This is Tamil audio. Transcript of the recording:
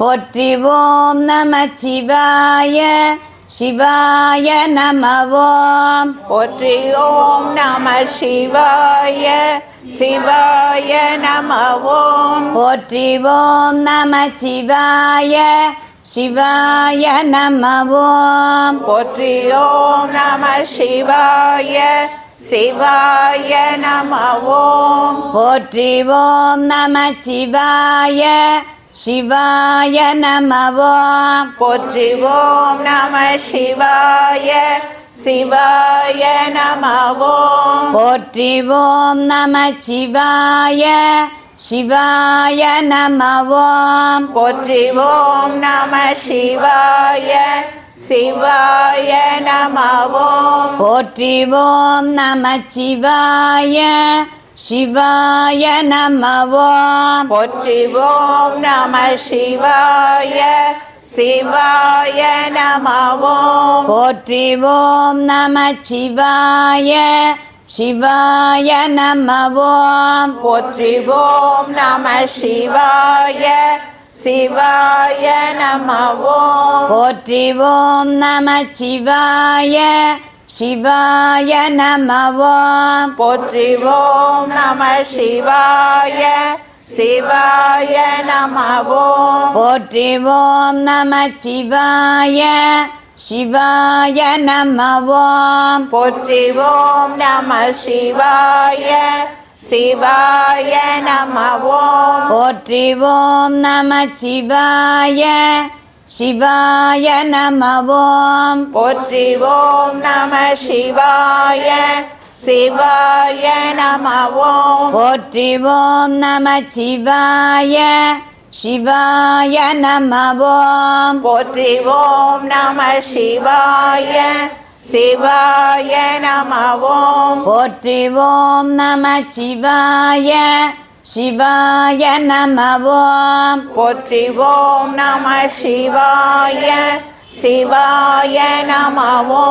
போற்றி ஓம் நமச்சிவாய சிவாய நம ஓம். போற்றி ஓம் நம சிவாய சிவாய நம ஓம். போற்றி ஓம் நமச்சிவாய சிவாய நம ஓம். போற்றி ஓம் நம சிவாய சிவாய நம ஓம். போற்றி ஓம் நமச்சிவாய சிவாய நம ஓம். போற்றி ஓம் நம சிவாய சிவாய நம ஓம். போற்றி ஓம் நமச்சிவாய சிவாய நம ஓம். போற்றி ஓம் நம சிவாய சிவாய நம ஓம். போற்றி ஓம் நமச்சிவாய சிவாய நம ஓம். போற்றி ஓம் நம சிவாய சிவாய நம ஓம். போற்றி ஓம் நமச்சிவாய சிவாய நம ஓம். போற்றி ஓம் நம சிவாய சிவாய நம ஓம். போற்றி ஓம் நமச்சிவாய சிவாய நம ஓம். போற்றி ஓம் நம சிவாய சிவாய நம ஓம். போற்றி ஓம் நமச்சிவாய சிவாய நம ஓம். போற்றி ஓம் நம சிவாய சிவாய நம ஓம். போற்றி ஓம் நமச்சிவாய சிவாய நம ஓம். போற்றி ஓம் நம சிவாய சிவாய நம ஓம். போற்றி ஓம் நமச்சிவாய சிவாய நம ஓம். போற்றி ஓம் நம சிவாய சிவாய நம ஓம். போற்றி ஓம் நமச்சிவாய சிவாய நம ஓம். போற்றி ஓம் நம சிவாய சிவாய நம ஓம்.